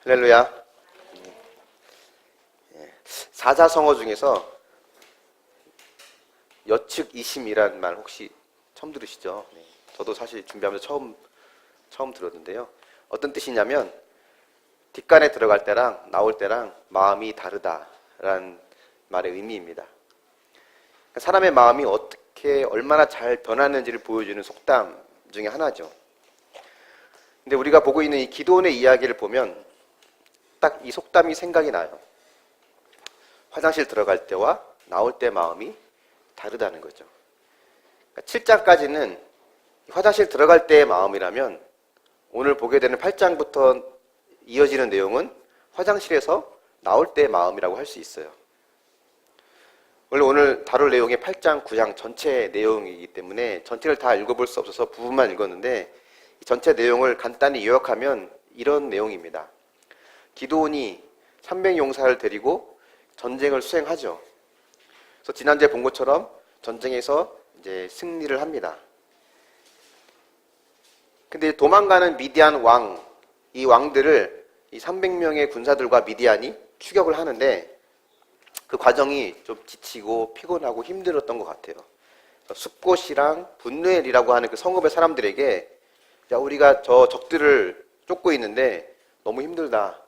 할렐루야. 사자성어 중에서 여측이심이란 말 혹시 처음 들으시죠? 네. 저도 사실 준비하면서 처음 들었는데요. 어떤 뜻이냐면 뒷간에 들어갈 때랑 나올 때랑 마음이 다르다라는 말의 의미입니다. 사람의 마음이 어떻게 얼마나 잘 변하는지를 보여주는 속담 중에 하나죠. 근데 우리가 보고 있는 이 기도원의 이야기를 보면 딱 이 속담이 생각이 나요. 화장실 들어갈 때와 나올 때 마음이 다르다는 거죠. 7장까지는 화장실 들어갈 때의 마음이라면 오늘 보게 되는 8장부터 이어지는 내용은 화장실에서 나올 때의 마음이라고 할 수 있어요. 원래 오늘 다룰 내용이 8장, 9장 전체 내용이기 때문에 전체를 다 읽어볼 수 없어서 부분만 읽었는데 전체 내용을 간단히 요약하면 이런 내용입니다. 기드온이 300용사를 데리고 전쟁을 수행하죠. 그래서 지난주에 본 것처럼 전쟁에서 이제 승리를 합니다. 근데 도망가는 미디안 왕, 이 왕들을 이 300명의 군사들과 미디안이 추격을 하는데 그 과정이 좀 지치고 피곤하고 힘들었던 것 같아요. 숫곳이랑 분누엘이라고 하는 그 성읍의 사람들에게 야, 우리가 저 적들을 쫓고 있는데 너무 힘들다.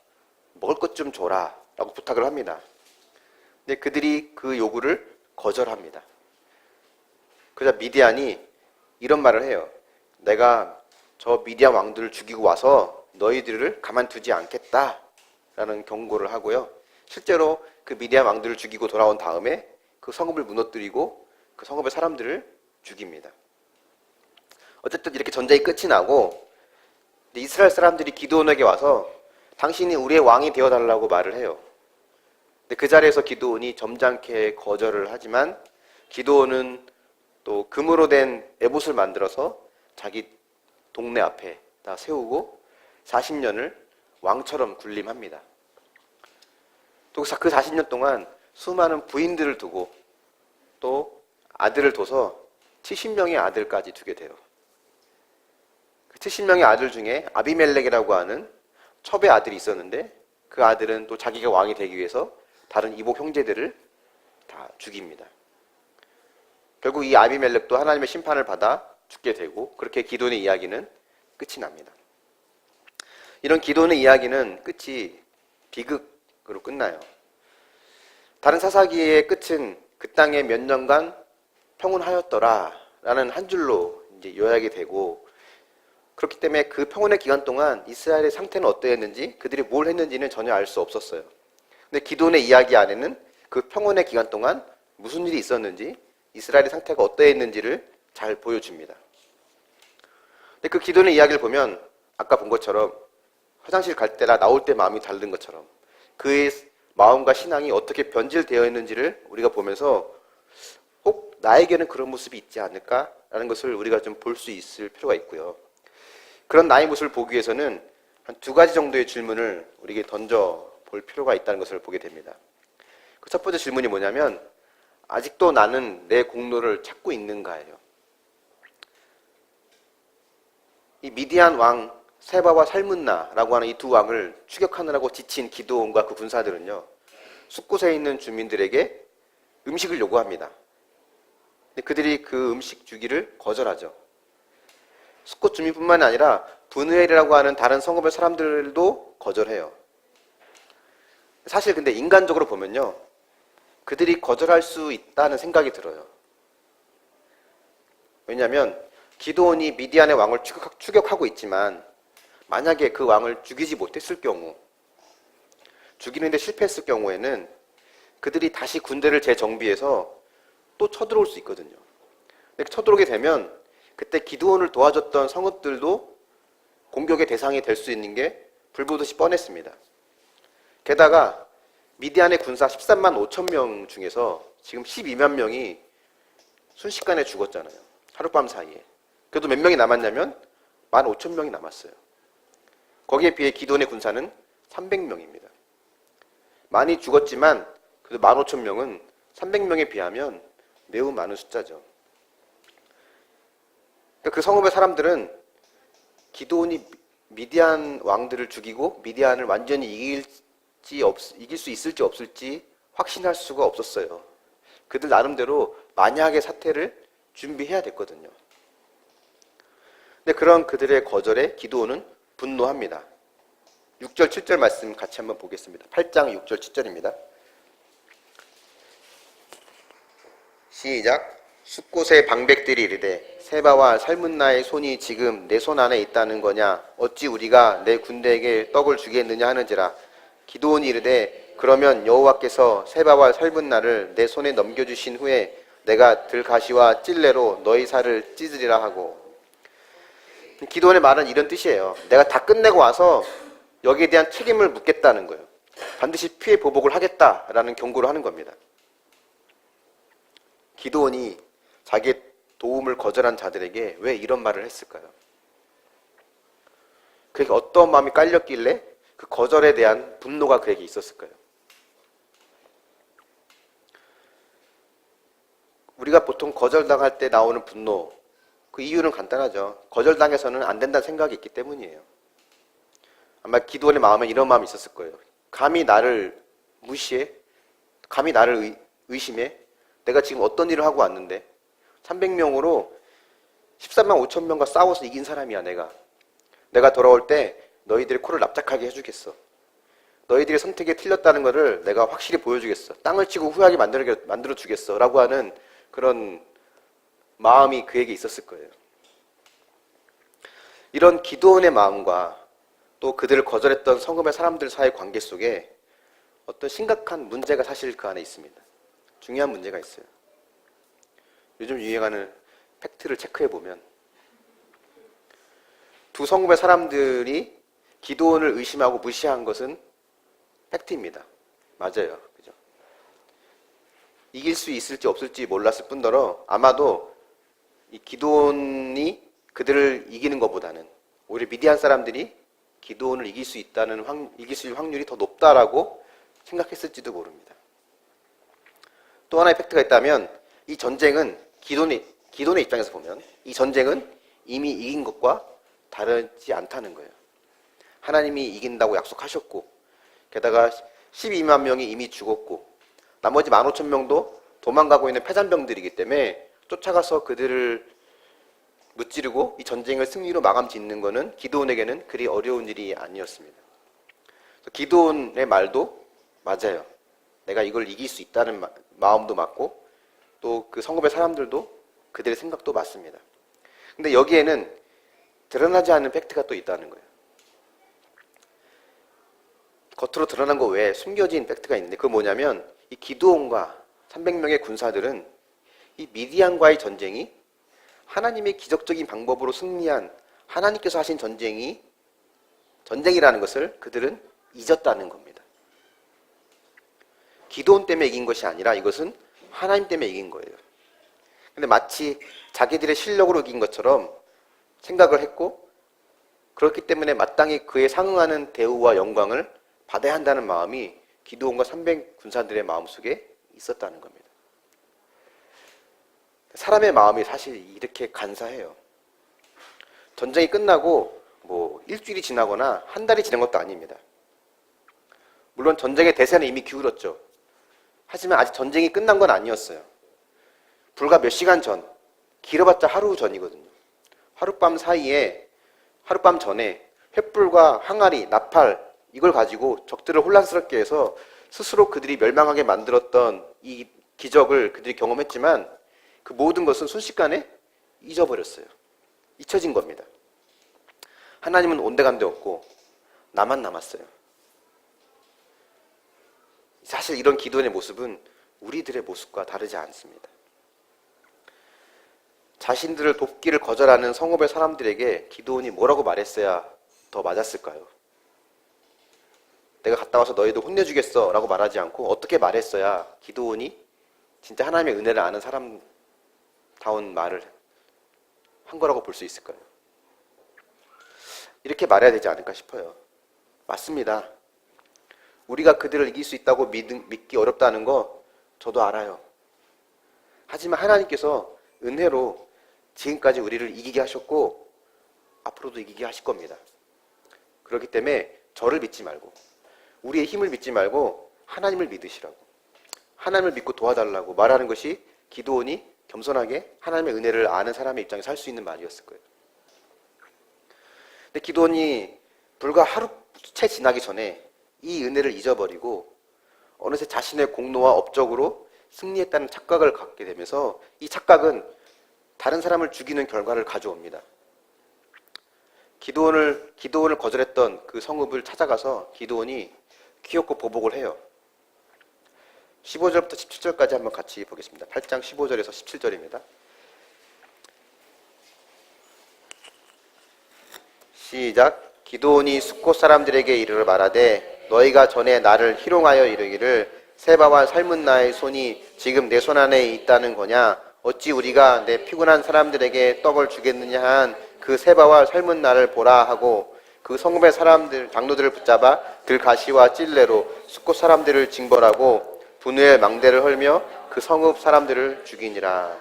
먹을 것 좀 줘라. 라고 부탁을 합니다. 근데 그들이 그 요구를 거절합니다. 그러자 미디안이 이런 말을 해요. 내가 저 미디안 왕들을 죽이고 와서 너희들을 가만두지 않겠다. 라는 경고를 하고요. 실제로 그 미디안 왕들을 죽이고 돌아온 다음에 그 성읍을 무너뜨리고 그 성읍의 사람들을 죽입니다. 어쨌든 이렇게 전쟁이 끝이 나고 이스라엘 사람들이 기드온에게 와서 당신이 우리의 왕이 되어달라고 말을 해요. 근데 그 자리에서 기드온이 점잖게 거절을 하지만 기드온은 또 금으로 된 에봇을 만들어서 자기 동네 앞에 다 세우고 40년을 왕처럼 군림합니다. 또 그 40년 동안 수많은 부인들을 두고 또 아들을 둬서 70명의 아들까지 두게 돼요. 그 70명의 아들 중에 아비멜렉이라고 하는 첩의 아들이 있었는데 그 아들은 또 자기가 왕이 되기 위해서 다른 이복 형제들을 다 죽입니다. 결국 이 아비멜렉도 하나님의 심판을 받아 죽게 되고 그렇게 기드온의 이야기는 끝이 납니다. 이런 기드온의 이야기는 끝이 비극으로 끝나요. 다른 사사기의 끝은 그 땅에 몇 년간 평온하였더라 라는 한 줄로 이제 요약이 되고 그렇기 때문에 그 평온의 기간 동안 이스라엘의 상태는 어떠했는지 그들이 뭘 했는지는 전혀 알 수 없었어요. 근데 기드온의 이야기 안에는 그 평온의 기간 동안 무슨 일이 있었는지 이스라엘의 상태가 어떠했는지를 잘 보여줍니다. 근데 그 기드온의 이야기를 보면 아까 본 것처럼 화장실 갈 때나 나올 때 마음이 다른 것처럼 그의 마음과 신앙이 어떻게 변질되어 있는지를 우리가 보면서 혹 나에게는 그런 모습이 있지 않을까라는 것을 우리가 좀 볼 수 있을 필요가 있고요. 그런 나의 모습을 보기 위해서는 한 2가지 정도의 질문을 우리에게 던져 볼 필요가 있다는 것을 보게 됩니다. 그 첫 번째 질문이 뭐냐면 아직도 나는 내 공로를 찾고 있는가예요. 이 미디안 왕 세바와 살문나라고 하는 이 두 왕을 추격하느라고 지친 기드온과 그 군사들은요. 숲곳에 있는 주민들에게 음식을 요구합니다. 근데 그들이 그 음식 주기를 거절하죠. 숲곳 주민뿐만 아니라 분우엘이라고 하는 다른 성읍의 사람들도 거절해요. 사실 근데 인간적으로 보면요. 그들이 거절할 수 있다는 생각이 들어요. 왜냐하면 기드온이 미디안의 왕을 추격하고 있지만 만약에 그 왕을 죽이지 못했을 경우 죽이는데 실패했을 경우에는 그들이 다시 군대를 재정비해서 또 쳐들어올 수 있거든요. 근데 쳐들어오게 되면 그때 기드온을 도와줬던 성읍들도 공격의 대상이 될 수 있는 게 불보듯이 뻔했습니다. 게다가 미디안의 군사 13만 5천 명 중에서 지금 12만 명이 순식간에 죽었잖아요. 하룻밤 사이에. 그래도 몇 명이 남았냐면 1만 5천 명이 남았어요. 거기에 비해 기드온의 군사는 300명입니다. 많이 죽었지만 그래도 1만 5천 명은 300명에 비하면 매우 많은 숫자죠. 그 성읍의 사람들은 기드온이 미디안 왕들을 죽이고 미디안을 완전히 이길 수 있을지 없을지 확신할 수가 없었어요. 그들 나름대로 만약의 사태를 준비해야 됐거든요. 근데 그런 그들의 거절에 기드온은 분노합니다. 6절, 7절 말씀 같이 한번 보겠습니다. 8장 6절, 7절입니다. 시작. 숫곳의 방백들이 이르되 세바와 살문나의 손이 지금 내 손 안에 있다는 거냐? 어찌 우리가 내 군대에게 떡을 주겠느냐 하는지라. 기드온이 이르되 그러면 여호와께서 세바와 살문나를 내 손에 넘겨주신 후에 내가 들가시와 찔레로 너희 살을 찢으리라 하고. 기드온의 말은 이런 뜻이에요. 내가 다 끝내고 와서 여기에 대한 책임을 묻겠다는 거예요. 반드시 피해 보복을 하겠다라는 경고를 하는 겁니다. 기드온이 자기의 도움을 거절한 자들에게 왜 이런 말을 했을까요? 그에게 어떤 마음이 깔렸길래 그 거절에 대한 분노가 그에게 있었을까요? 우리가 보통 거절당할 때 나오는 분노, 그 이유는 간단하죠. 거절당해서는 안 된다는 생각이 있기 때문이에요. 아마 기드온의 마음에 이런 마음이 있었을 거예요. 감히 나를 무시해? 감히 나를 의심해? 내가 지금 어떤 일을 하고 왔는데 300명으로 13만 5천 명과 싸워서 이긴 사람이야. 내가 돌아올 때 너희들의 코를 납작하게 해주겠어. 너희들의 선택에 틀렸다는 것을 내가 확실히 보여주겠어. 땅을 치고 후회하게 만들어주겠어 라고 하는 그런 마음이 그에게 있었을 거예요. 이런 기드온의 마음과 또 그들을 거절했던 성읍의 사람들 사이의 관계 속에 어떤 심각한 문제가 사실 그 안에 있습니다. 중요한 문제가 있어요. 요즘 유행하는 팩트를 체크해보면 두 성읍의 사람들이 기드온을 의심하고 무시한 것은 팩트입니다. 맞아요. 그죠? 이길 수 있을지 없을지 몰랐을 뿐더러 아마도 이 기드온이 그들을 이기는 것보다는 오히려 미디안 사람들이 기드온을 이길 수 있을 확률이 더 높다라고 생각했을지도 모릅니다. 또 하나의 팩트가 있다면 이 전쟁은 기드온의 입장에서 보면 이 전쟁은 이미 이긴 것과 다르지 않다는 거예요. 하나님이 이긴다고 약속하셨고 게다가 12만 명이 이미 죽었고 나머지 15,000명도 도망가고 있는 패잔병들이기 때문에 쫓아가서 그들을 무찌르고 이 전쟁을 승리로 마감 짓는 것은 기드온에게는 그리 어려운 일이 아니었습니다. 기드온의 말도 맞아요. 내가 이걸 이길 수 있다는 마음도 맞고 또 그 성읍의 사람들도 그들의 생각도 맞습니다. 근데 여기에는 드러나지 않는 팩트가 또 있다는 거예요. 겉으로 드러난 거 외에 숨겨진 팩트가 있는데 그건 뭐냐면 이 기드온과 300명의 군사들은 이 미디안과의 전쟁이 하나님의 기적적인 방법으로 승리한 하나님께서 하신 전쟁이라는 것을 그들은 잊었다는 겁니다. 기드온 때문에 이긴 것이 아니라 이것은 하나님 때문에 이긴 거예요. 근데 마치 자기들의 실력으로 이긴 것처럼 생각을 했고 그렇기 때문에 마땅히 그에 상응하는 대우와 영광을 받아야 한다는 마음이 기드온과 300 군사들의 마음속에 있었다는 겁니다. 사람의 마음이 사실 이렇게 간사해요. 전쟁이 끝나고 일주일이 지나거나 한 달이 지난 것도 아닙니다. 물론 전쟁의 대세는 이미 기울었죠. 하지만 아직 전쟁이 끝난 건 아니었어요. 불과 몇 시간 전, 길어봤자 하루 전이거든요. 하룻밤 전에 횃불과 항아리, 나팔 이걸 가지고 적들을 혼란스럽게 해서 스스로 그들이 멸망하게 만들었던 이 기적을 그들이 경험했지만 그 모든 것은 순식간에 잊어버렸어요. 잊혀진 겁니다. 하나님은 온데간데 없고 나만 남았어요. 사실 이런 기도의 모습은 우리들의 모습과 다르지 않습니다. 자신들을 돕기를 거절하는 성읍의 사람들에게 기드온이 뭐라고 말했어야 더 맞았을까요? 내가 갔다 와서 너희들 혼내주겠어 라고 말하지 않고 어떻게 말했어야 기드온이 진짜 하나님의 은혜를 아는 사람다운 말을 한 거라고 볼 수 있을까요? 이렇게 말해야 되지 않을까 싶어요. 맞습니다. 우리가 그들을 이길 수 있다고 믿기 어렵다는 거 저도 알아요. 하지만 하나님께서 은혜로 지금까지 우리를 이기게 하셨고 앞으로도 이기게 하실 겁니다. 그렇기 때문에 저를 믿지 말고 우리의 힘을 믿지 말고 하나님을 믿으시라고, 하나님을 믿고 도와달라고 말하는 것이 기드온이 겸손하게 하나님의 은혜를 아는 사람의 입장에서 할 수 있는 말이었을 거예요. 근데 기드온이 불과 하루 채 지나기 전에 이 은혜를 잊어버리고 어느새 자신의 공로와 업적으로 승리했다는 착각을 갖게 되면서 이 착각은 다른 사람을 죽이는 결과를 가져옵니다. 기드온을 거절했던 그 성읍을 찾아가서 기드온이 귀엽고 보복을 해요. 15절부터 17절까지 한번 같이 보겠습니다. 8장 15절에서 17절입니다. 시작. 기드온이 숫곳 사람들에게 이르러 말하되 너희가 전에 나를 희롱하여 이르기를 세바와 삶은 나의 손이 지금 내 손 안에 있다는 거냐? 어찌 우리가 내 피곤한 사람들에게 떡을 주겠느냐 한 그 세바와 삶은 나를 보라 하고 그 성읍의 사람들 장로들을 붙잡아 들가시와 찔레로 숫곳 사람들을 징벌하고 분우의 망대를 헐며 그 성읍 사람들을 죽이니라.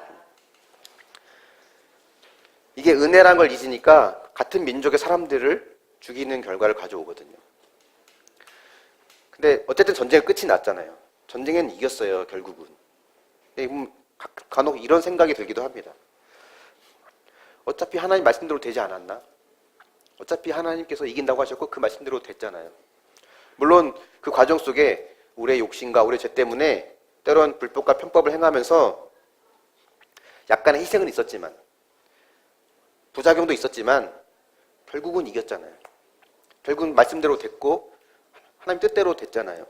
이게 은혜란 걸 잊으니까 같은 민족의 사람들을 죽이는 결과를 가져오거든요. 근데 어쨌든 전쟁은 끝이 났잖아요. 전쟁은 이겼어요, 결국은. 간혹 이런 생각이 들기도 합니다. 어차피 하나님 말씀대로 되지 않았나? 어차피 하나님께서 이긴다고 하셨고 그 말씀대로 됐잖아요. 물론 그 과정 속에 우리의 욕심과 우리의 죄 때문에 때론 불법과 편법을 행하면서 약간의 희생은 있었지만, 부작용도 있었지만 결국은 이겼잖아요. 결국은 말씀대로 됐고 하나님 뜻대로 됐잖아요.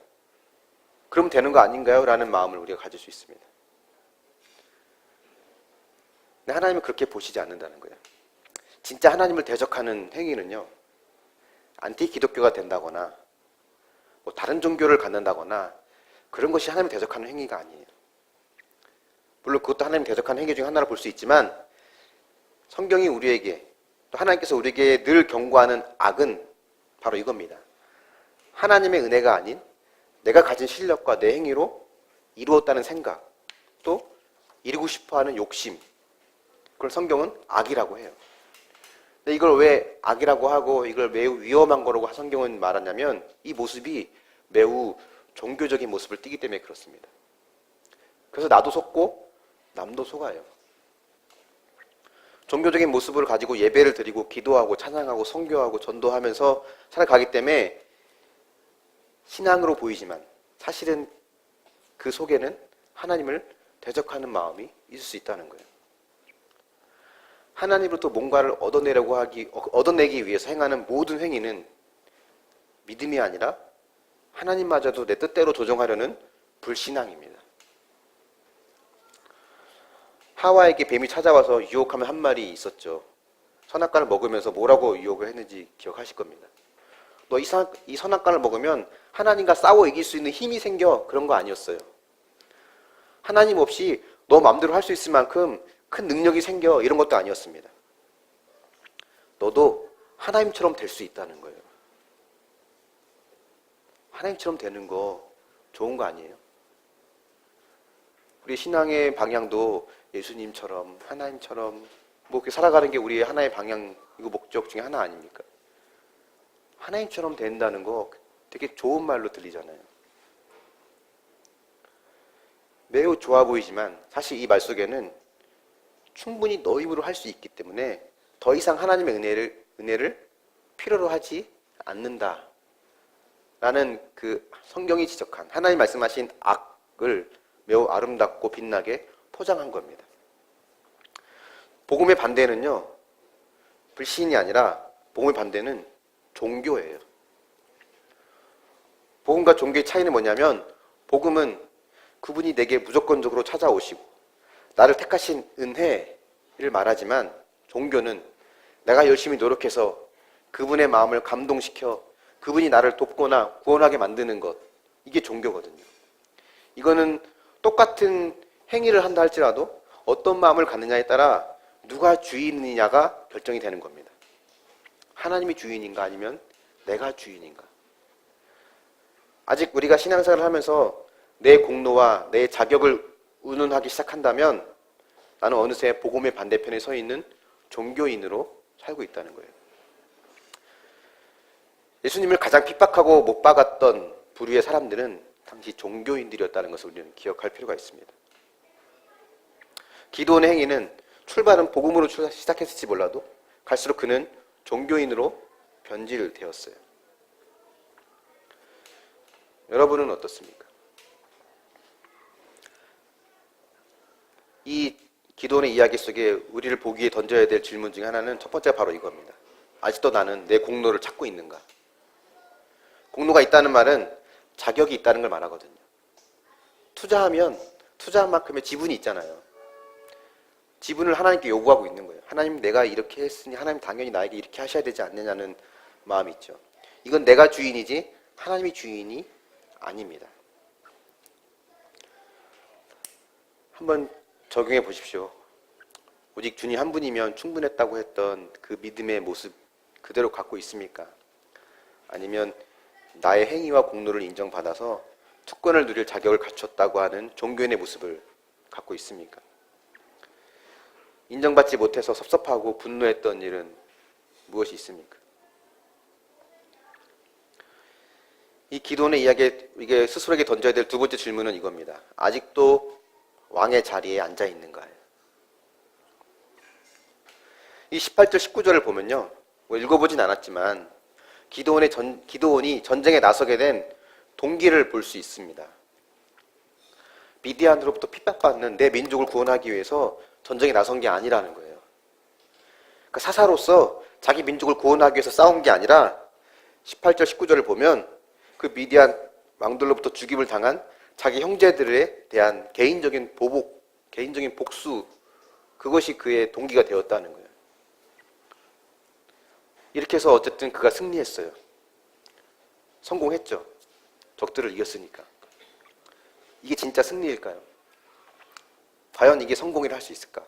그러면 되는 거 아닌가요? 라는 마음을 우리가 가질 수 있습니다. 근데 하나님은 그렇게 보시지 않는다는 거예요. 진짜 하나님을 대적하는 행위는요, 안티 기독교가 된다거나 뭐 다른 종교를 갖는다거나 그런 것이 하나님을 대적하는 행위가 아니에요. 물론 그것도 하나님 대적하는 행위 중에 하나로 볼 수 있지만 성경이 우리에게, 또 하나님께서 우리에게 늘 경고하는 악은 바로 이겁니다. 하나님의 은혜가 아닌 내가 가진 실력과 내 행위로 이루었다는 생각, 또 이루고 싶어하는 욕심, 그걸 성경은 악이라고 해요. 근데 이걸 왜 악이라고 하고 이걸 매우 위험한 거라고 성경은 말하냐면 이 모습이 매우 종교적인 모습을 띠기 때문에 그렇습니다. 그래서 나도 속고 남도 속아요. 종교적인 모습을 가지고 예배를 드리고 기도하고 찬양하고 선교하고 전도하면서 살아가기 때문에 신앙으로 보이지만 사실은 그 속에는 하나님을 대적하는 마음이 있을 수 있다는 거예요. 하나님으로부터 뭔가를 얻어내기 위해서 행하는 모든 행위는 믿음이 아니라 하나님마저도 내 뜻대로 조정하려는 불신앙입니다. 하와에게 뱀이 찾아와서 유혹하면 한 말이 있었죠. 선악과를 먹으면서 뭐라고 유혹을 했는지 기억하실 겁니다. 너 이 선악과를 먹으면 하나님과 싸워 이길 수 있는 힘이 생겨. 그런 거 아니었어요. 하나님 없이 너 마음대로 할 수 있을 만큼 큰 능력이 생겨. 이런 것도 아니었습니다. 너도 하나님처럼 될 수 있다는 거예요. 하나님처럼 되는 거 좋은 거 아니에요? 우리 신앙의 방향도 예수님처럼 하나님처럼 뭐 그렇게 살아가는 게 우리의 하나의 방향이고 목적 중에 하나 아닙니까? 하나님처럼 된다는 거 되게 좋은 말로 들리잖아요. 매우 좋아 보이지만 사실 이 말 속에는 충분히 너 힘으로 할 수 있기 때문에 더 이상 하나님의 은혜를 필요로 하지 않는다 라는 그 성경이 지적한 하나님 말씀하신 악을 매우 아름답고 빛나게 포장한 겁니다. 복음의 반대는요, 불신이 아니라 복음의 반대는 종교예요. 복음과 종교의 차이는 뭐냐면 복음은 그분이 내게 무조건적으로 찾아오시고 나를 택하신 은혜를 말하지만 종교는 내가 열심히 노력해서 그분의 마음을 감동시켜 그분이 나를 돕거나 구원하게 만드는 것, 이게 종교거든요. 이거는 똑같은 행위를 한다 할지라도 어떤 마음을 갖느냐에 따라 누가 주인이냐가 결정이 되는 겁니다. 하나님이 주인인가 아니면 내가 주인인가. 아직 우리가 신앙생활을 하면서 내 공로와 내 자격을 운운하기 시작한다면 나는 어느새 복음의 반대편에 서 있는 종교인으로 살고 있다는 거예요. 예수님을 가장 핍박하고 못 박았던 부류의 사람들은 당시 종교인들이었다는 것을 우리는 기억할 필요가 있습니다. 기드온의 행위는 출발은 복음으로 시작했을지 몰라도 갈수록 그는 종교인으로 변질되었어요. 여러분은 어떻습니까? 이 기드온의 이야기 속에 우리를 보기에 던져야 될 질문 중에 하나는 첫 번째가 바로 이겁니다. 아직도 나는 내 공로를 찾고 있는가? 공로가 있다는 말은 자격이 있다는 걸 말하거든요. 투자하면 투자한 만큼의 지분이 있잖아요. 지분을 하나님께 요구하고 있는 거예요. 하나님, 내가 이렇게 했으니 하나님 당연히 나에게 이렇게 하셔야 되지 않느냐는 마음이 있죠. 이건 내가 주인이지 하나님이 주인이 아닙니다. 한번 적용해 보십시오. 오직 주님 한 분이면 충분했다고 했던 그 믿음의 모습 그대로 갖고 있습니까? 아니면 나의 행위와 공로를 인정받아서 특권을 누릴 자격을 갖췄다고 하는 종교인의 모습을 갖고 있습니까? 인정받지 못해서 섭섭하고 분노했던 일은 무엇이 있습니까? 이 기도원의 이야기에 이게 스스로에게 던져야 될 두 번째 질문은 이겁니다. 아직도 왕의 자리에 앉아 있는가요? 이 18절 19절을 보면요, 읽어보진 않았지만 기드온이 전쟁에 나서게 된 동기를 볼 수 있습니다. 미디안으로부터 핍박받는 내 민족을 구원하기 위해서 전쟁에 나선 게 아니라는 거예요. 그러니까 사사로서 자기 민족을 구원하기 위해서 싸운 게 아니라 18절 19절을 보면 그 미디안 왕들로부터 죽임을 당한 자기 형제들에 대한 개인적인 보복, 개인적인 복수, 그것이 그의 동기가 되었다는 거예요. 이렇게 해서 어쨌든 그가 승리했어요. 성공했죠. 적들을 이겼으니까. 이게 진짜 승리일까요? 과연 이게 성공이라 할 수 있을까?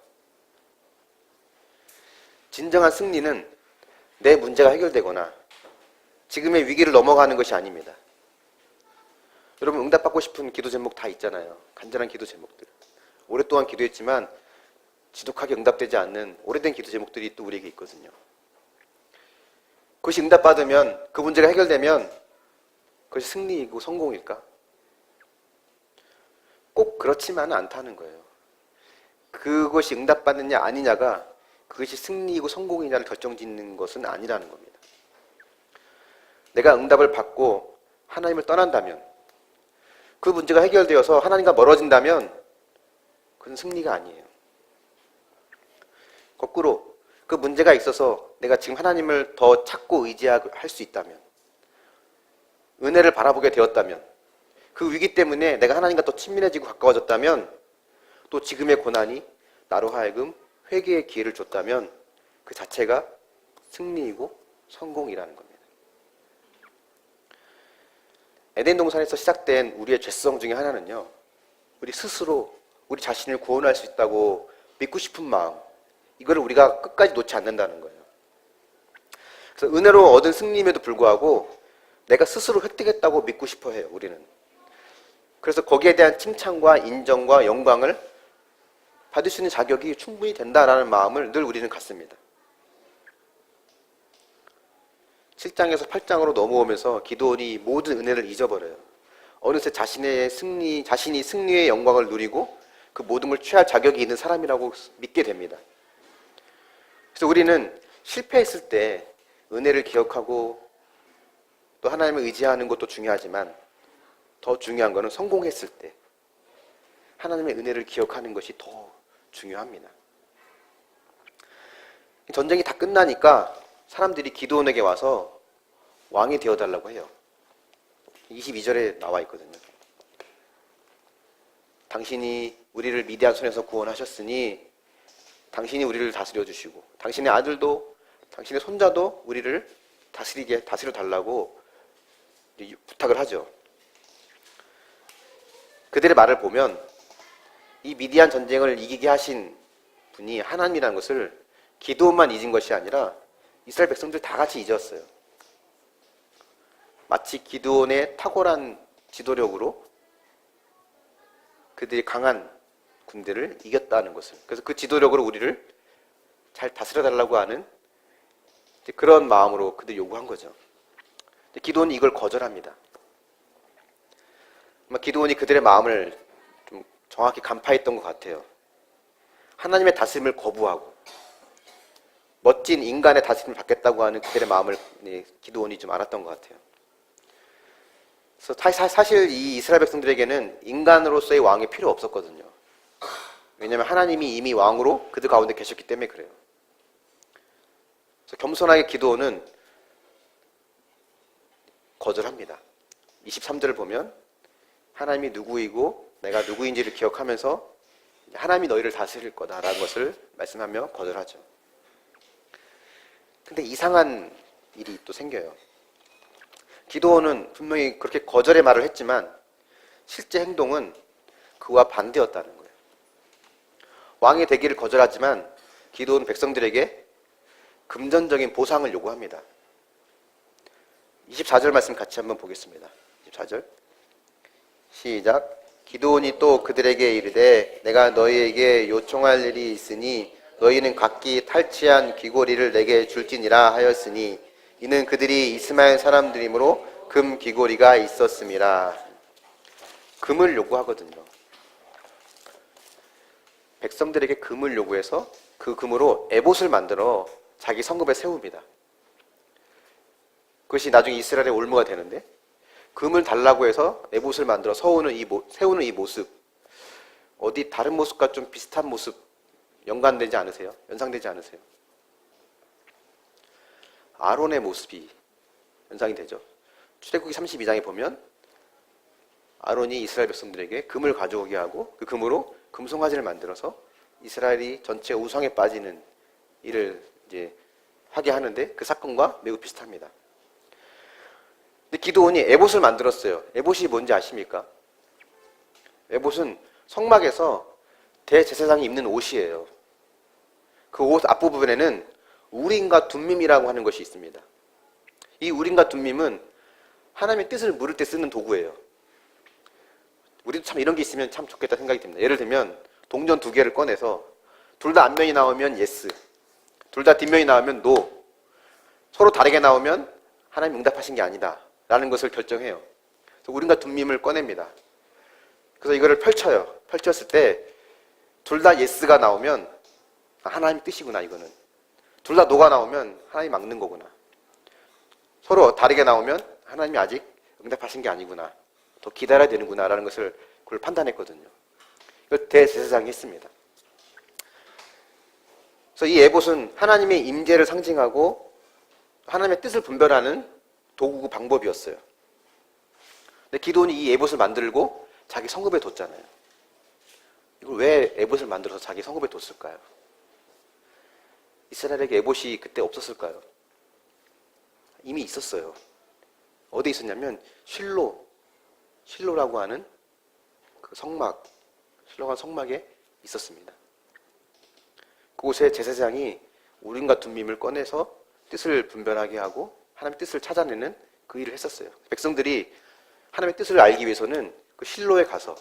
진정한 승리는 내 문제가 해결되거나 지금의 위기를 넘어가는 것이 아닙니다. 여러분, 응답받고 싶은 기도 제목 다 있잖아요. 간절한 기도 제목들. 오랫동안 기도했지만 지독하게 응답되지 않는 오래된 기도 제목들이 또 우리에게 있거든요. 그것이 응답받으면, 그 문제가 해결되면 그것이 승리이고 성공일까? 꼭 그렇지만은 않다는 거예요. 그것이 응답받느냐 아니냐가 그것이 승리이고 성공이냐를 결정짓는 것은 아니라는 겁니다. 내가 응답을 받고 하나님을 떠난다면, 그 문제가 해결되어서 하나님과 멀어진다면 그건 승리가 아니에요. 거꾸로 그 문제가 있어서 내가 지금 하나님을 더 찾고 의지할 수 있다면, 은혜를 바라보게 되었다면, 그 위기 때문에 내가 하나님과 더 친밀해지고 가까워졌다면, 또 지금의 고난이 나로 하여금 회개의 기회를 줬다면 그 자체가 승리이고 성공이라는 겁니다. 에덴 동산에서 시작된 우리의 죄성 중에 하나는요, 우리 스스로 우리 자신을 구원할 수 있다고 믿고 싶은 마음, 이거를 우리가 끝까지 놓지 않는다는 거예요. 그래서 은혜로 얻은 승리임에도 불구하고 내가 스스로 획득했다고 믿고 싶어 해요, 우리는. 그래서 거기에 대한 칭찬과 인정과 영광을 받을 수 있는 자격이 충분히 된다라는 마음을 늘 우리는 갖습니다. 7장에서 8장으로 넘어오면서 기드온이 모든 은혜를 잊어버려요. 어느새 자신이 승리의 영광을 누리고 그 모든 걸 취할 자격이 있는 사람이라고 믿게 됩니다. 그래서 우리는 실패했을 때 은혜를 기억하고 또 하나님을 의지하는 것도 중요하지만 더 중요한 것은 성공했을 때 하나님의 은혜를 기억하는 것이 더 중요합니다. 전쟁이 다 끝나니까 사람들이 기드온에게 와서 왕이 되어달라고 해요. 22절에 나와 있거든요. 당신이 우리를 미디안 손에서 구원하셨으니 당신이 우리를 다스려 주시고 당신의 아들도 당신의 손자도 우리를 다스려 달라고 부탁을 하죠. 그들의 말을 보면 이 미디안 전쟁을 이기게 하신 분이 하나님이라는 것을 기드온만 잊은 것이 아니라 이스라엘 백성들 다 같이 잊었어요. 마치 기드온의 탁월한 지도력으로 그들이 강한 군대를 이겼다는 것을, 그래서 그 지도력으로 우리를 잘 다스려달라고 하는 그런 마음으로 그들이 요구한 거죠. 기드온이 이걸 거절합니다. 아마 기드온이 그들의 마음을 좀 정확히 간파했던 것 같아요. 하나님의 다스림을 거부하고 멋진 인간의 다스림을 받겠다고 하는 그들의 마음을 기드온이 좀 알았던 것 같아요. 그래서 사실 이 이스라엘 백성들에게는 인간으로서의 왕이 필요 없었거든요. 왜냐하면 하나님이 이미 왕으로 그들 가운데 계셨기 때문에 그래요. 그래서 겸손하게 기드온은 거절합니다. 23절을 보면 하나님이 누구이고 내가 누구인지를 기억하면서 하나님이 너희를 다스릴 거다라는 것을 말씀하며 거절하죠. 근데 이상한 일이 또 생겨요. 기드온은 분명히 그렇게 거절의 말을 했지만 실제 행동은 그와 반대였다는 거예요. 왕이 되기를 거절하지만 기드온 백성들에게 금전적인 보상을 요구합니다. 24절 말씀 같이 한번 보겠습니다. 24절 시작. 기드온이 또 그들에게 이르되 내가 너희에게 요청할 일이 있으니 너희는 각기 탈취한 귀고리를 내게 줄지니라 하였으니 이는 그들이 이스마엘 사람들이므로 금 귀고리가 있었음이라. 금을 요구하거든요. 백성들에게 금을 요구해서 그 금으로 에봇을 만들어 자기 성읍에 세웁니다. 그것이 나중에 이스라엘의 올무가 되는데 금을 달라고 해서 에봇을 만들어 세우는 이 모습, 어디 다른 모습과 좀 비슷한 모습 연관되지 않으세요? 연상되지 않으세요? 아론의 모습이 연상이 되죠. 출애굽기 32장에 보면 아론이 이스라엘 백성들에게 금을 가져오게 하고 그 금으로 금송아지를 만들어서 이스라엘이 전체 우상에 빠지는 일을 이제 하게 하는데 그 사건과 매우 비슷합니다. 근데 기드온이 에봇을 만들었어요. 에봇이 뭔지 아십니까? 에봇은 성막에서 대제사장이 입는 옷이에요. 그 옷 앞부분에는 우림과 둠밈이라고 하는 것이 있습니다. 이 우림과 둠밈은 하나님의 뜻을 물을 때 쓰는 도구예요. 우리도 참 이런 게 있으면 참 좋겠다 생각이 듭니다. 예를 들면 동전 두 개를 꺼내서 둘 다 앞면이 나오면 예스, 둘 다 뒷면이 나오면 노, 서로 다르게 나오면 하나님 응답하신 게 아니다 라는 것을 결정해요. 그래서 우림과 둠밈을 꺼냅니다. 그래서 이거를 펼쳐요. 펼쳤을 때 둘 다 예스가 나오면 하나님 뜻이구나 이거는. 둘 다 노가 나오면 하나님 막는 거구나. 서로 다르게 나오면 하나님이 아직 응답하신 게 아니구나. 더 기다려야 되는구나 라는 것을 그걸 판단했거든요. 이걸 대제사장이 했습니다. 그래서 이 에봇은 하나님의 임재를 상징하고 하나님의 뜻을 분별하는 도구 방법이었어요. 근데 기드온이 이 에봇을 만들고 자기 성읍에 뒀잖아요. 이걸 왜 에봇을 만들어서 자기 성읍에 뒀을까요? 이스라엘에게 에봇이 그때 없었을까요? 이미 있었어요. 어디 있었냐면 실로라고 하는 그 성막, 실로가 성막에 있었습니다. 그곳에 제사장이 우림과 둠밈을 꺼내서 뜻을 분별하게 하고 하나님의 뜻을 찾아내는 그 일을 했었어요. 백성들이 하나님의 뜻을 알기 위해서는 그 실로에 가서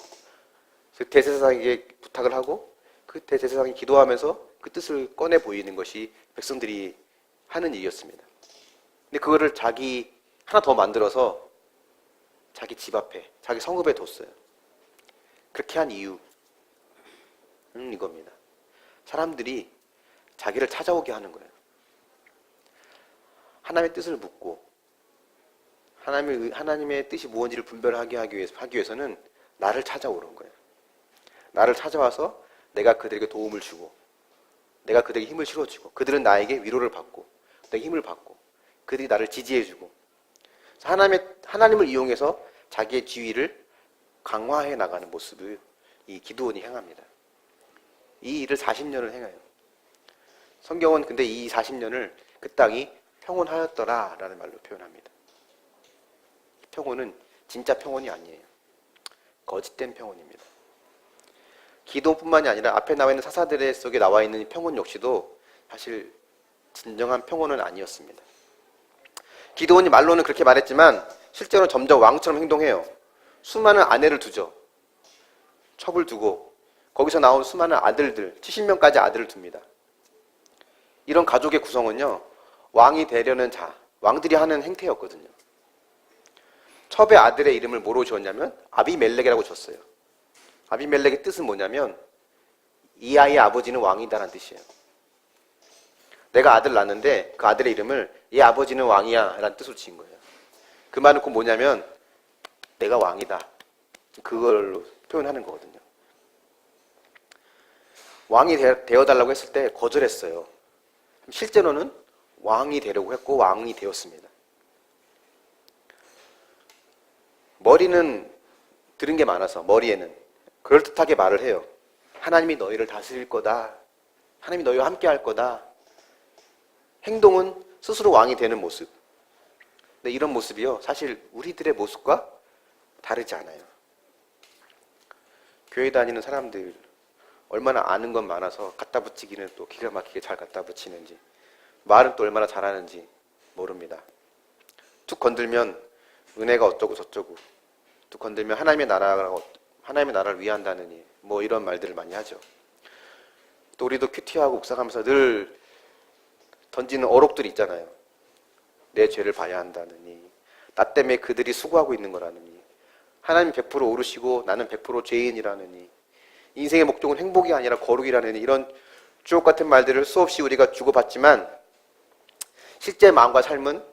그 대제사장에게 부탁을 하고 그 대제사장이 기도하면서 그 뜻을 꺼내 보이는 것이 백성들이 하는 일이었습니다. 근데 그거를 자기 하나 더 만들어서 자기 집 앞에, 자기 성읍에 뒀어요. 그렇게 한 이유는 이겁니다. 사람들이 자기를 찾아오게 하는 거예요. 하나님의 뜻을 묻고 하나님의 뜻이 무엇인지를 분별하게 하기 위해서는 나를 찾아오는 거예요. 나를 찾아와서 내가 그들에게 도움을 주고 내가 그들에게 힘을 실어주고 그들은 나에게 위로를 받고 내가 힘을 받고 그들이 나를 지지해주고 하나님을 이용해서 자기의 지위를 강화해 나가는 모습을 이 기드온이 행합니다. 이 일을 40년을 행해요. 성경은 근데 이 40년을 그 땅이 평온하였더라 라는 말로 표현합니다. 평온은 진짜 평온이 아니에요. 거짓된 평온입니다. 기도뿐만이 아니라 앞에 나와 있는 사사들의 속에 나와 있는 평온 역시도 사실 진정한 평온은 아니었습니다. 기드온이 말로는 그렇게 말했지만 실제로 점점 왕처럼 행동해요. 수많은 아내를 두죠. 첩을 두고 거기서 나온 수많은 아들들, 70명까지 아들을 둡니다. 이런 가족의 구성은요, 왕이 되려는 자, 왕들이 하는 행태였거든요. 첩의 아들의 이름을 뭐로 지었냐면 아비멜렉이라고 줬어요. 아비멜렉의 뜻은 뭐냐면 이 아이의 아버지는 왕이다라는 뜻이에요. 내가 아들 낳았는데 그 아들의 이름을 얘 아버지는 왕이야 라는 뜻으로 지은 거예요. 그 말은 곧 뭐냐면 내가 왕이다. 그걸로 표현하는 거거든요. 왕이 되어달라고 했을 때 거절했어요. 실제로는 왕이 되려고 했고 왕이 되었습니다. 머리는 들은 게 많아서 머리에는 그럴듯하게 말을 해요. 하나님이 너희를 다스릴 거다. 하나님이 너희와 함께 할 거다. 행동은 스스로 왕이 되는 모습. 근데 이런 모습이요, 사실 우리들의 모습과 다르지 않아요. 교회 다니는 사람들 얼마나 아는 건 많아서 갖다 붙이기는 또 기가 막히게 잘 갖다 붙이는지, 말은 또 얼마나 잘하는지 모릅니다. 툭 건들면 은혜가 어쩌고 저쩌고, 툭 건들면 하나님의 나라를 위한다느니 뭐 이런 말들을 많이 하죠. 또 우리도 큐티하고 묵상하면서 늘 던지는 어록들이 있잖아요. 내 죄를 봐야 한다느니, 나 때문에 그들이 수고하고 있는 거라느니, 하나님 100% 오르시고 나는 100% 죄인이라느니, 인생의 목적은 행복이 아니라 거룩이라느니, 이런 주옥 같은 말들을 수없이 우리가 주고받지만 실제 마음과 삶은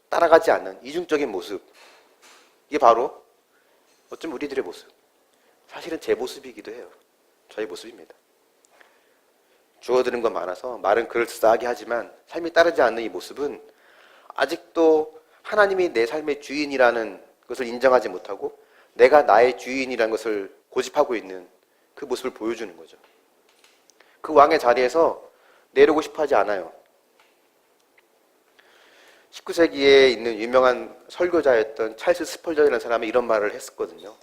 따라가지 않는 이중적인 모습, 이게 바로 어쩜 우리들의 모습, 사실은 제 모습이기도 해요. 저의 모습입니다. 주어드는 건 많아서 말은 그럴싸하게 하지만 삶이 따르지 않는 이 모습은 아직도 하나님이 내 삶의 주인이라는 것을 인정하지 못하고 내가 나의 주인이라는 것을 고집하고 있는 그 모습을 보여주는 거죠. 그 왕의 자리에서 내려오고 싶어 하지 않아요. 19세기에 있는 유명한 설교자였던 찰스 스펄전이라는 사람이 이런 말을 했었거든요.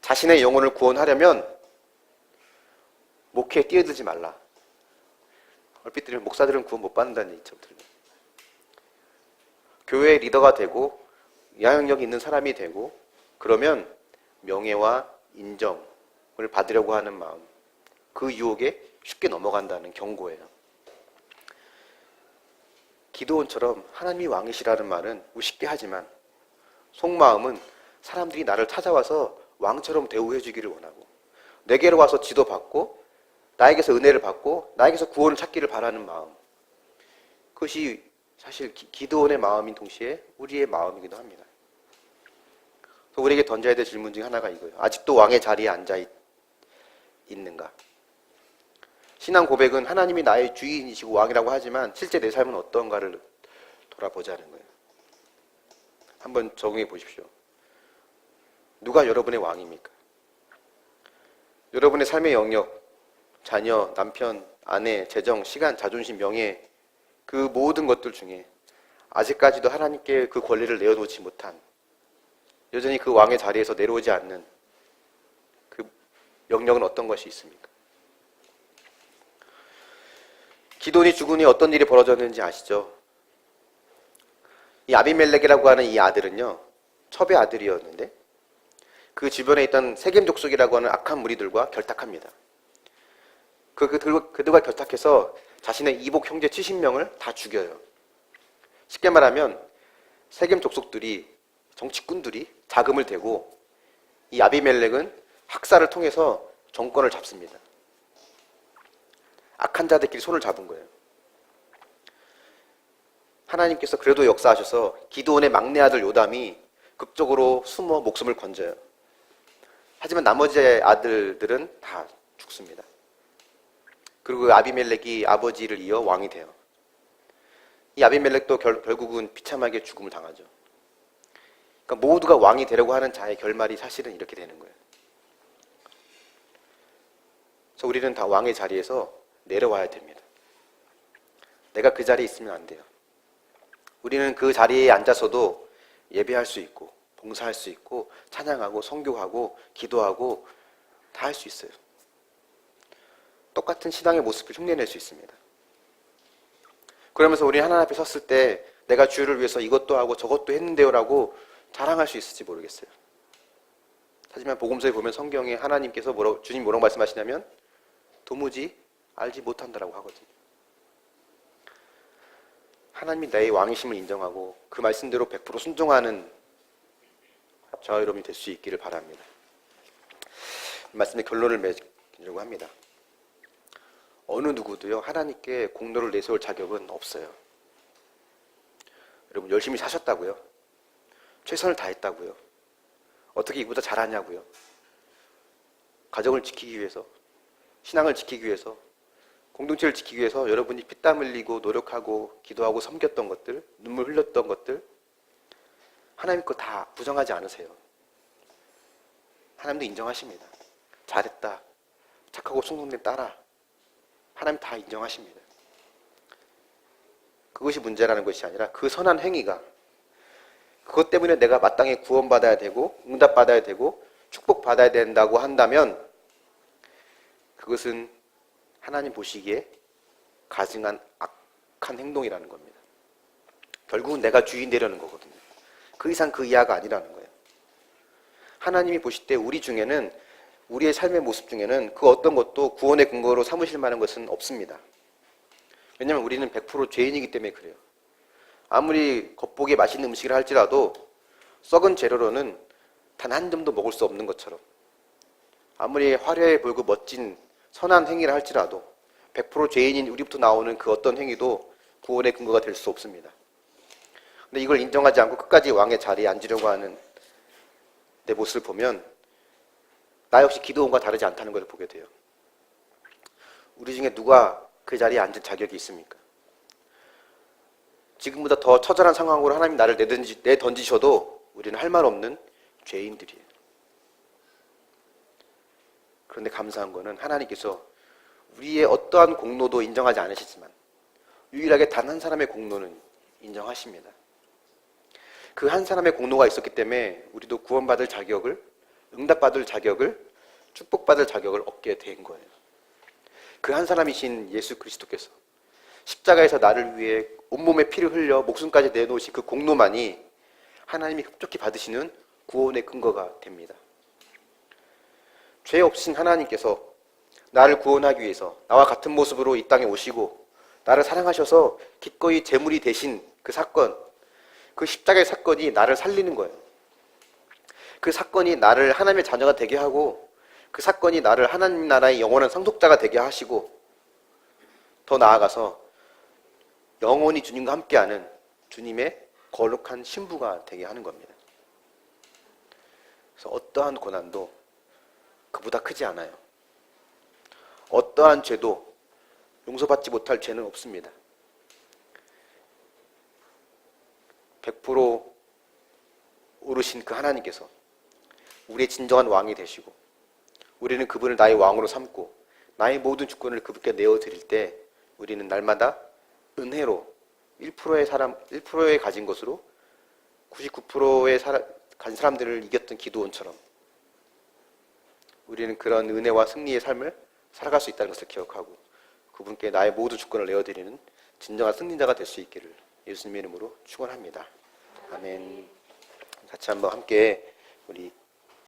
자신의 영혼을 구원하려면 목회에 뛰어들지 말라. 얼핏 들으면 목사들은 구원 못 받는다는 얘기처럼 들려요. 교회의 리더가 되고 영향력 있는 사람이 되고 그러면 명예와 인정을 받으려고 하는 마음, 그 유혹에 쉽게 넘어간다는 경고예요. 기드온처럼 하나님이 왕이시라는 말은 우습게 하지만 속마음은 사람들이 나를 찾아와서 왕처럼 대우해 주기를 원하고 내게로 와서 지도받고 나에게서 은혜를 받고 나에게서 구원을 찾기를 바라는 마음, 그것이 사실 기드온의 마음인 동시에 우리의 마음이기도 합니다. 그래서 우리에게 던져야 될 질문 중에 하나가 이거예요. 아직도 왕의 자리에 앉아 있는가? 신앙 고백은 하나님이 나의 주인이시고 왕이라고 하지만 실제 내 삶은 어떤가를 돌아보자는 거예요. 한번 적용해 보십시오. 누가 여러분의 왕입니까? 여러분의 삶의 영역, 자녀, 남편, 아내, 재정, 시간, 자존심, 명예, 그 모든 것들 중에 아직까지도 하나님께 그 권리를 내어놓지 못한, 여전히 그 왕의 자리에서 내려오지 않는 그 영역은 어떤 것이 있습니까? 기돈이 죽으니 어떤 일이 벌어졌는지 아시죠? 이 아비멜렉이라고 하는 이 아들은요, 첩의 아들이었는데 그 주변에 있던 세겜 족속이라고 하는 악한 무리들과 결탁합니다. 그들과 결탁해서 자신의 이복 형제 70명을 다 죽여요. 쉽게 말하면 세겜 족속들이, 정치꾼들이 자금을 대고 이 아비멜렉은 학살을 통해서 정권을 잡습니다. 악한 자들끼리 손을 잡은 거예요. 하나님께서 그래도 역사하셔서 기드온의 막내 아들 요담이 극적으로 숨어 목숨을 건져요. 하지만 나머지 아들들은 다 죽습니다. 그리고 아비멜렉이 아버지를 이어 왕이 돼요. 이 아비멜렉도 결국은 비참하게 죽음을 당하죠. 그러니까 모두가 왕이 되려고 하는 자의 결말이 사실은 이렇게 되는 거예요. 그래서 우리는 다 왕의 자리에서 내려와야 됩니다. 내가 그 자리에 있으면 안 돼요. 우리는 그 자리에 앉아서도 예배할 수 있고 봉사할 수 있고 찬양하고 선교하고 기도하고 다 할 수 있어요. 똑같은 신앙의 모습을 흉내낼 수 있습니다. 그러면서 우리 하나님 앞에 섰을 때 내가 주를 위해서 이것도 하고 저것도 했는데요 라고 자랑할 수 있을지 모르겠어요. 하지만 복음서에 보면 성경에 하나님께서 주님 뭐라고 말씀하시냐면 도무지 알지 못한다라고 하거든요. 하나님이 나의 왕이심을 인정하고 그 말씀대로 100% 순종하는 저와 여러분이 될 수 있기를 바랍니다. 말씀의 결론을 맺으려고 합니다. 어느 누구도요, 하나님께 공로를 내세울 자격은 없어요. 여러분, 열심히 사셨다고요? 최선을 다했다고요? 어떻게 이보다 잘하냐고요? 가정을 지키기 위해서, 신앙을 지키기 위해서, 공동체를 지키기 위해서 여러분이 피땀 흘리고 노력하고 기도하고 섬겼던 것들, 눈물 흘렸던 것들, 하나님 거 다 부정하지 않으세요. 하나님도 인정하십니다. 잘했다, 착하고 충성된 딸아, 하나님 다 인정하십니다. 그것이 문제라는 것이 아니라 그 선한 행위가, 그것 때문에 내가 마땅히 구원받아야 되고 응답받아야 되고 축복받아야 된다고 한다면 그것은 하나님 보시기에 가증한 악한 행동이라는 겁니다. 결국은 내가 주인 되려는 거거든요. 그 이상 그 이하가 아니라는 거예요. 하나님이 보실 때 우리 중에는, 우리의 삶의 모습 중에는 그 어떤 것도 구원의 근거로 삼으실 만한 것은 없습니다. 왜냐하면 우리는 100% 죄인이기 때문에 그래요. 아무리 겉보기에 맛있는 음식을 할지라도 썩은 재료로는 단 한 점도 먹을 수 없는 것처럼, 아무리 화려해 보이고 멋진 선한 행위를 할지라도 100% 죄인인 우리부터 나오는 그 어떤 행위도 구원의 근거가 될 수 없습니다. 근데 이걸 인정하지 않고 끝까지 왕의 자리에 앉으려고 하는 내 모습을 보면 나 역시 기도원과 다르지 않다는 것을 보게 돼요. 우리 중에 누가 그 자리에 앉을 자격이 있습니까? 지금보다 더 처절한 상황으로 하나님이 나를 내던지셔도 우리는 할 말 없는 죄인들이에요. 그런데 감사한 거는 하나님께서 우리의 어떠한 공로도 인정하지 않으시지만 유일하게 단 한 사람의 공로는 인정하십니다. 그 한 사람의 공로가 있었기 때문에 우리도 구원받을 자격을, 응답받을 자격을, 축복받을 자격을 얻게 된 거예요. 그 한 사람이신 예수 그리스도께서 십자가에서 나를 위해 온몸에 피를 흘려 목숨까지 내놓으신 그 공로만이 하나님이 흡족히 받으시는 구원의 근거가 됩니다. 죄 없으신 하나님께서 나를 구원하기 위해서 나와 같은 모습으로 이 땅에 오시고 나를 사랑하셔서 기꺼이 제물이 되신 그 사건, 그 십자가의 사건이 나를 살리는 거예요. 그 사건이 나를 하나님의 자녀가 되게 하고, 그 사건이 나를 하나님 나라의 영원한 상속자가 되게 하시고, 더 나아가서 영원히 주님과 함께하는 주님의 거룩한 신부가 되게 하는 겁니다. 그래서 어떠한 고난도 그보다 크지 않아요. 어떠한 죄도 용서받지 못할 죄는 없습니다. 100% 오르신 그 하나님께서 우리의 진정한 왕이 되시고, 우리는 그분을 나의 왕으로 삼고 나의 모든 주권을 그분께 내어드릴 때 우리는 날마다 은혜로 1%의 가진 것으로 99%의 가진 사람들을 이겼던 기도원처럼 우리는 그런 은혜와 승리의 삶을 살아갈 수 있다는 것을 기억하고 그분께 나의 모든 주권을 내어드리는 진정한 승리자가 될 수 있기를 예수님의 이름으로 축원합니다. 아멘. 같이 한번 함께 우리